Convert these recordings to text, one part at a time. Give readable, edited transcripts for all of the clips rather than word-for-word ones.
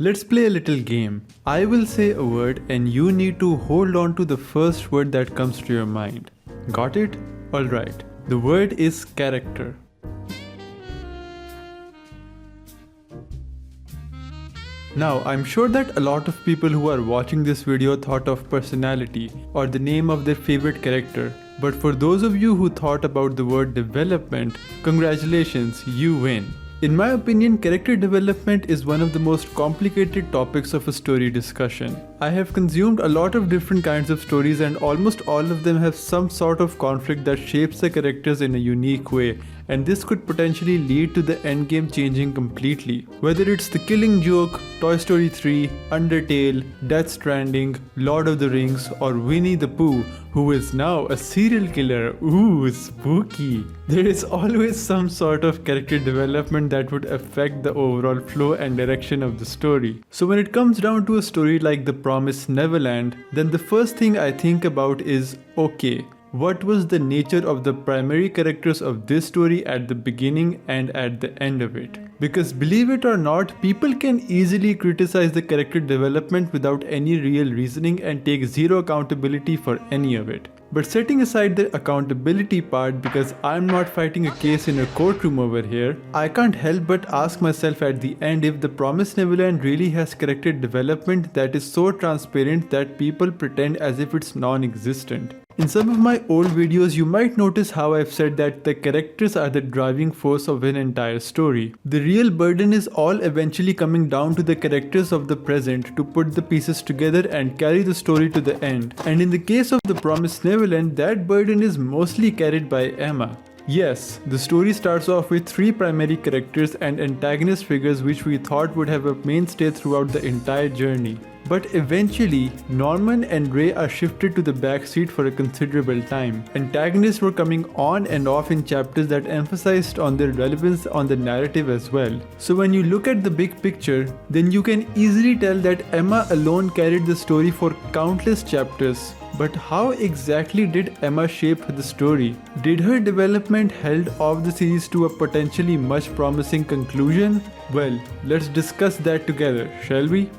Let's play a little game. I will say a word and you need to hold on to the first word that comes to your mind. Got it? Alright. The word is character. Now, I'm sure that a lot of people who are watching this video thought of personality or the name of their favorite character. But for those of you who thought about the word development, congratulations, you win. In my opinion, character development is one of the most complicated topics of a story discussion. I have consumed a lot of different kinds of stories and almost all of them have some sort of conflict that shapes the characters in a unique way, and this could potentially lead to the endgame changing completely. Whether it's The Killing Joke, Toy Story 3, Undertale, Death Stranding, Lord of the Rings, or Winnie the Pooh, who is now a serial killer. Ooh, spooky. There is always some sort of character development that would affect the overall flow and direction of the story. So when it comes down to a story like The Promised Neverland, then the first thing I think about is, okay, what was the nature of the primary characters of this story at the beginning and at the end of it? Because believe it or not, people can easily criticize the character development without any real reasoning and take zero accountability for any of it. But setting aside the accountability part, because I'm not fighting a case in a courtroom over here, I can't help but ask myself at the end if The Promised Neverland really has character development that is so transparent that people pretend as if it's non-existent. In some of my old videos, you might notice how I've said that the characters are the driving force of an entire story. The real burden is all eventually coming down to the characters of the present to put the pieces together and carry the story to the end. And in the case of The Promised Neverland, that burden is mostly carried by Emma. Yes, the story starts off with three primary characters and antagonist figures which we thought would have a mainstay throughout the entire journey. But eventually, Norman and Ray are shifted to the backseat for a considerable time. Antagonists were coming on and off in chapters that emphasized on their relevance on the narrative as well. So when you look at the big picture, then you can easily tell that Emma alone carried the story for countless chapters. But how exactly did Emma shape the story? Did her development held off the series to a potentially much promising conclusion? Well, let's discuss that together, shall we?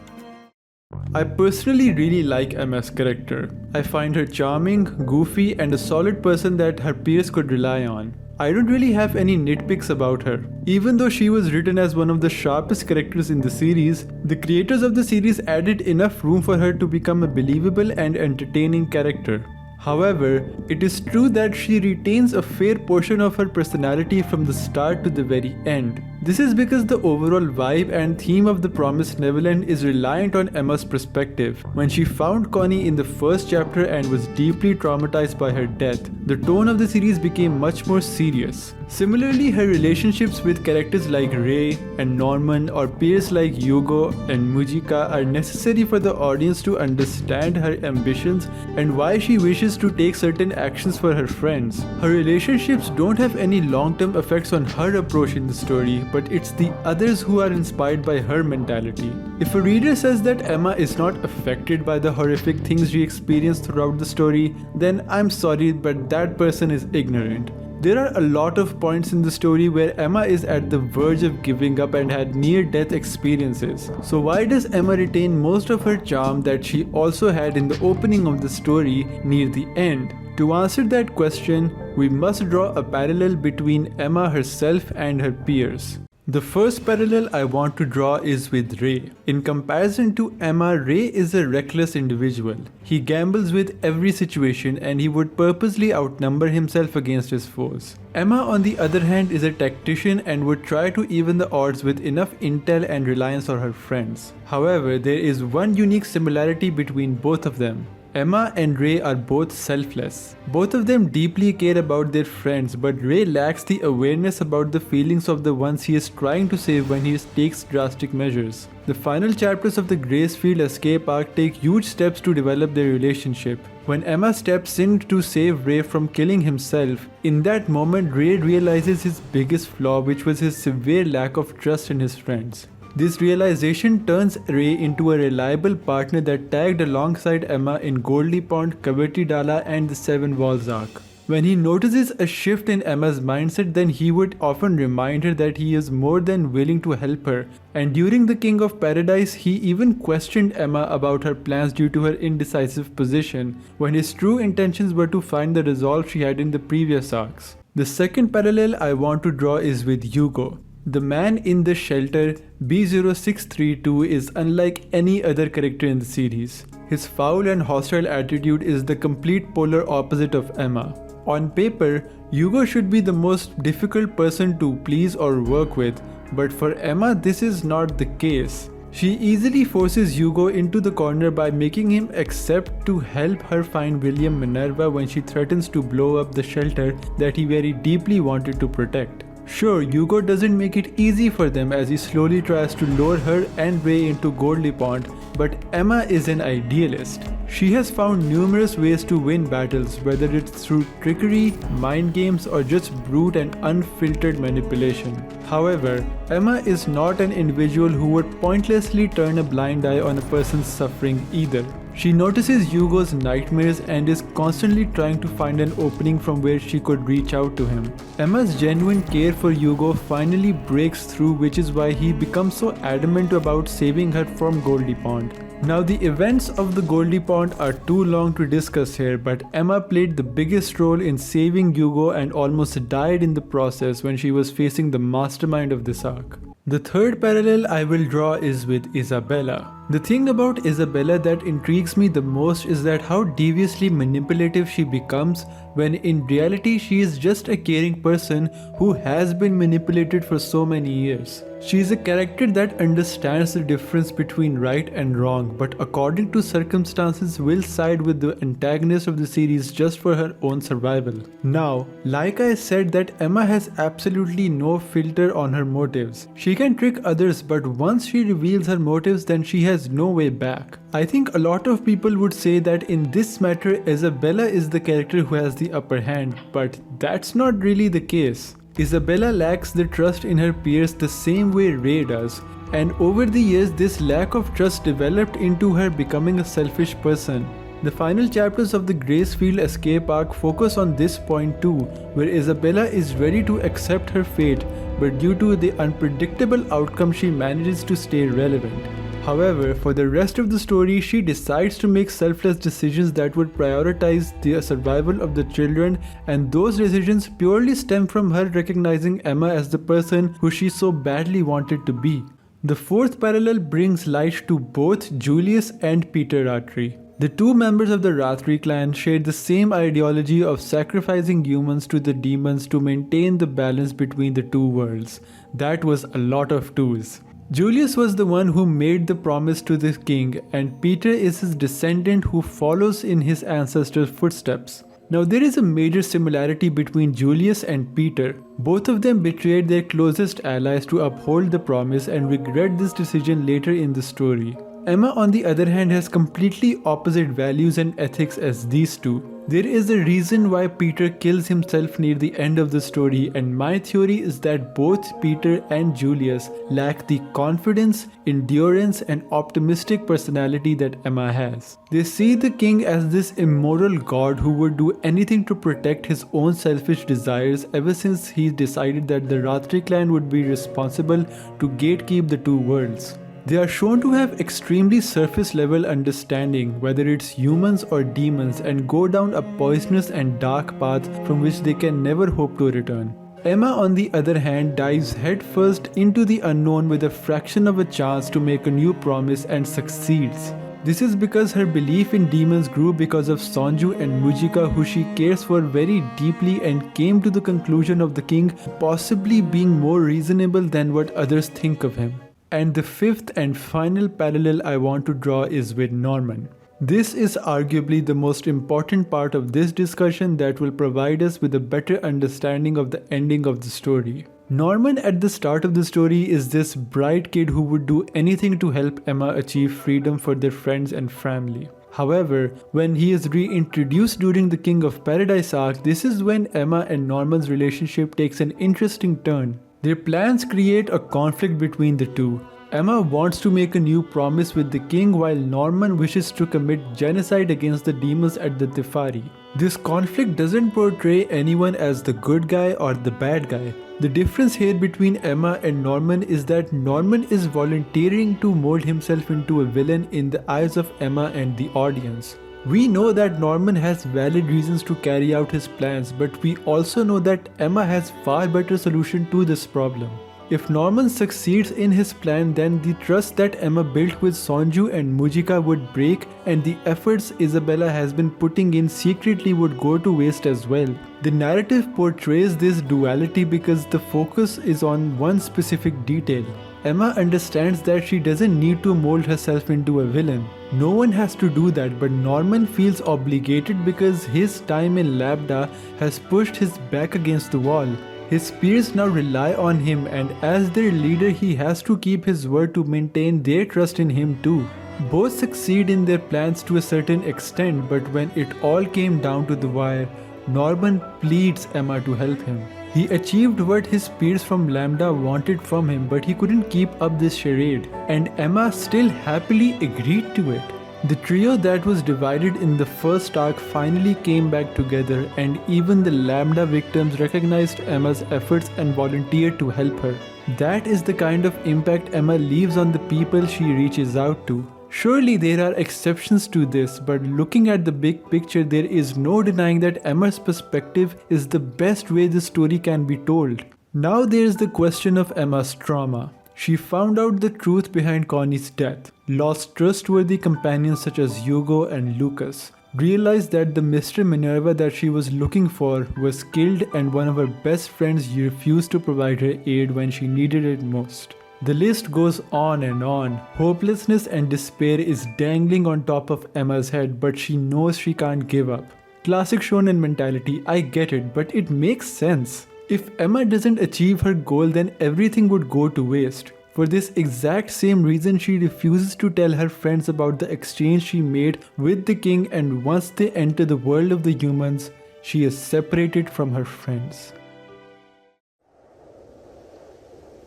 I personally really like Emma's character. I find her charming, goofy, and a solid person that her peers could rely on. I don't really have any nitpicks about her. Even though she was written as one of the sharpest characters in the series, the creators of the series added enough room for her to become a believable and entertaining character. However, it is true that she retains a fair portion of her personality from the start to the very end. This is because the overall vibe and theme of The Promised Neverland is reliant on Emma's perspective. When she found Connie in the first chapter and was deeply traumatized by her death, the tone of the series became much more serious. Similarly, her relationships with characters like Ray and Norman or peers like Hugo and Mujika are necessary for the audience to understand her ambitions and why she wishes to take certain actions for her friends. Her relationships don't have any long-term effects on her approach in the story, but it's the others who are inspired by her mentality. If a reader says that Emma is not affected by the horrific things she experienced throughout the story, then I'm sorry, but that person is ignorant. There are a lot of points in the story where Emma is at the verge of giving up and had near-death experiences. So why does Emma retain most of her charm that she also had in the opening of the story near the end? To answer that question, we must draw a parallel between Emma herself and her peers. The first parallel I want to draw is with Ray. In comparison to Emma, Ray is a reckless individual. He gambles with every situation and he would purposely outnumber himself against his foes. Emma, on the other hand, is a tactician and would try to even the odds with enough intel and reliance on her friends. However, there is one unique similarity between both of them. Emma and Ray are both selfless. Both of them deeply care about their friends, but Ray lacks the awareness about the feelings of the ones he is trying to save when he takes drastic measures. The final chapters of the Gracefield escape arc take huge steps to develop their relationship. When Emma steps in to save Ray from killing himself, in that moment Ray realizes his biggest flaw, which was his severe lack of trust in his friends. This realization turns Ray into a reliable partner that tagged alongside Emma in Goldie Pond, Kavati Dala and the Seven Walls arc. When he notices a shift in Emma's mindset, then he would often remind her that he is more than willing to help her. And during the King of Paradise, he even questioned Emma about her plans due to her indecisive position, when his true intentions were to find the resolve she had in the previous arcs. The second parallel I want to draw is with Hugo. The man in the shelter B0632 is unlike any other character in the series. His foul and hostile attitude is the complete polar opposite of Emma. On paper, Hugo should be the most difficult person to please or work with, but for Emma this is not the case. She easily forces Hugo into the corner by making him accept to help her find William Minerva when she threatens to blow up the shelter that he very deeply wanted to protect. Sure, Hugo doesn't make it easy for them as he slowly tries to lure her and Ray into Goldie Pond, but Emma is an idealist. She has found numerous ways to win battles, whether it's through trickery, mind games, or just brute and unfiltered manipulation. However, Emma is not an individual who would pointlessly turn a blind eye on a person's suffering either. She notices Hugo's nightmares and is constantly trying to find an opening from where she could reach out to him. Emma's genuine care for Hugo finally breaks through, which is why he becomes so adamant about saving her from Goldie Pond. Now the events of the Goldie Pond are too long to discuss here, but Emma played the biggest role in saving Hugo and almost died in the process when she was facing the mastermind of this arc. The third parallel I will draw is with Isabella. The thing about Isabella that intrigues me the most is that how deviously manipulative she becomes when in reality she is just a caring person who has been manipulated for so many years. She is a character that understands the difference between right and wrong, but according to circumstances will side with the antagonist of the series just for her own survival. Now, like I said that Emma has absolutely no filter on her motives. She can trick others, but once she reveals her motives then she has no way back. I think a lot of people would say that in this matter Isabella is the character who has the upper hand, but that's not really the case. Isabella lacks the trust in her peers the same way Ray does, and over the years this lack of trust developed into her becoming a selfish person. The final chapters of the Gracefield escape arc focus on this point too, where Isabella is ready to accept her fate, but due to the unpredictable outcome she manages to stay relevant. However, for the rest of the story, she decides to make selfless decisions that would prioritize the survival of the children, and those decisions purely stem from her recognizing Emma as the person who she so badly wanted to be. The fourth parallel brings light to both Julius and Peter Ratri. The two members of the Ratri clan shared the same ideology of sacrificing humans to the demons to maintain the balance between the two worlds. That was a lot of twos. Julius was the one who made the promise to the king, and Peter is his descendant who follows in his ancestors' footsteps. Now there is a major similarity between Julius and Peter. Both of them betrayed their closest allies to uphold the promise and regret this decision later in the story. Emma on the other hand has completely opposite values and ethics as these two. There is a reason why Peter kills himself near the end of the story, and my theory is that both Peter and Julius lack the confidence, endurance and optimistic personality that Emma has. They see the king as this immoral god who would do anything to protect his own selfish desires ever since he decided that the Ratri clan would be responsible to gatekeep the two worlds. They are shown to have extremely surface level understanding whether it's humans or demons and go down a poisonous and dark path from which they can never hope to return. Emma on the other hand dives headfirst into the unknown with a fraction of a chance to make a new promise and succeeds. This is because her belief in demons grew because of Sonju and Mujika, who she cares for very deeply, and came to the conclusion of the king possibly being more reasonable than what others think of him. And the fifth and final parallel I want to draw is with Norman. This is arguably the most important part of this discussion that will provide us with a better understanding of the ending of the story. Norman at the start of the story is this bright kid who would do anything to help Emma achieve freedom for their friends and family. However, when he is reintroduced during the King of Paradise arc, this is when Emma and Norman's relationship takes an interesting turn. Their plans create a conflict between the two. Emma wants to make a new promise with the king while Norman wishes to commit genocide against the demons at the Tefari. This conflict doesn't portray anyone as the good guy or the bad guy. The difference here between Emma and Norman is that Norman is volunteering to mold himself into a villain in the eyes of Emma and the audience. We know that Norman has valid reasons to carry out his plans, but we also know that Emma has far better solution to this problem. If Norman succeeds in his plan, then the trust that Emma built with Sonju and Mujika would break, and the efforts Isabella has been putting in secretly would go to waste as well. The narrative portrays this duality because the focus is on one specific detail. Emma understands that she doesn't need to mold herself into a villain. No one has to do that, but Norman feels obligated because his time in Lambda has pushed his back against the wall. His peers now rely on him, and as their leader he has to keep his word to maintain their trust in him too. Both succeed in their plans to a certain extent, but when it all came down to the wire, Norman pleads Emma to help him. He achieved what his peers from Lambda wanted from him, but he couldn't keep up this charade, and Emma still happily agreed to it. The trio that was divided in the first arc finally came back together, and even the Lambda victims recognized Emma's efforts and volunteered to help her. That is the kind of impact Emma leaves on the people she reaches out to. Surely there are exceptions to this, but looking at the big picture, there is no denying that Emma's perspective is the best way the story can be told. Now there is the question of Emma's trauma. She found out the truth behind Connie's death, lost trustworthy companions such as Hugo and Lucas, realized that the Mr. Minerva that she was looking for was killed, and one of her best friends refused to provide her aid when she needed it most. The list goes on and on. Hopelessness and despair is dangling on top of Emma's head, but she knows she can't give up. Classic shonen mentality, I get it, but it makes sense. If Emma doesn't achieve her goal, then everything would go to waste. For this exact same reason, she refuses to tell her friends about the exchange she made with the king, and once they enter the world of the humans, she is separated from her friends.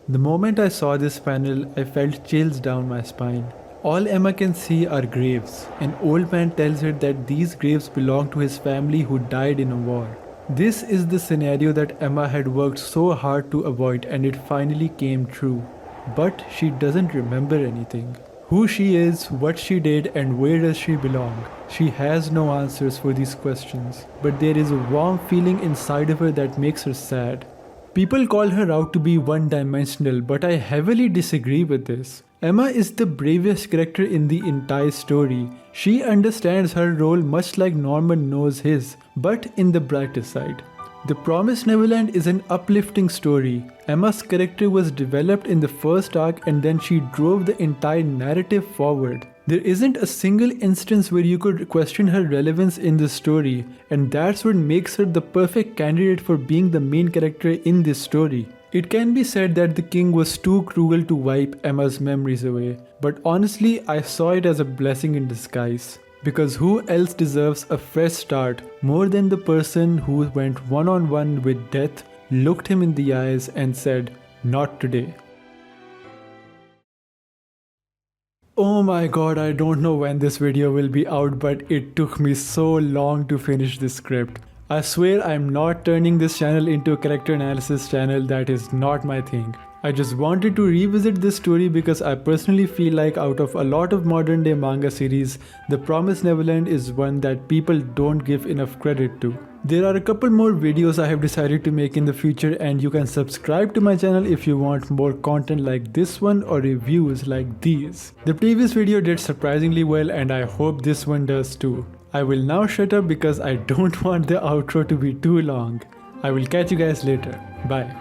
The moment I saw this panel, I felt chills down my spine. All Emma can see are graves. An old man tells her that these graves belong to his family who died in a war. This is the scenario that Emma had worked so hard to avoid, and it finally came true. But she doesn't remember anything. Who she is, what she did, and where does she belong? She has no answers for these questions, but there is a warm feeling inside of her that makes her sad. People call her out to be one-dimensional, but I heavily disagree with this. Emma is the bravest character in the entire story. She understands her role much like Norman knows his, but in the brighter side. The Promised Neverland is an uplifting story. Emma's character was developed in the first arc, and then she drove the entire narrative forward. There isn't a single instance where you could question her relevance in the story, and that's what makes her the perfect candidate for being the main character in this story. It can be said that the king was too cruel to wipe Emma's memories away, but honestly I saw it as a blessing in disguise. Because who else deserves a fresh start more than the person who went one-on-one with death, looked him in the eyes and said, "Not today." Oh my god, I don't know when this video will be out, but it took me so long to finish this script. I swear I'm not turning this channel into a character analysis channel, that is not my thing. I just wanted to revisit this story because I personally feel like out of a lot of modern day manga series, The Promised Neverland is one that people don't give enough credit to. There are a couple more videos I have decided to make in the future, and you can subscribe to my channel if you want more content like this one or reviews like these. The previous video did surprisingly well, and I hope this one does too. I will now shut up because I don't want the outro to be too long. I will catch you guys later. Bye.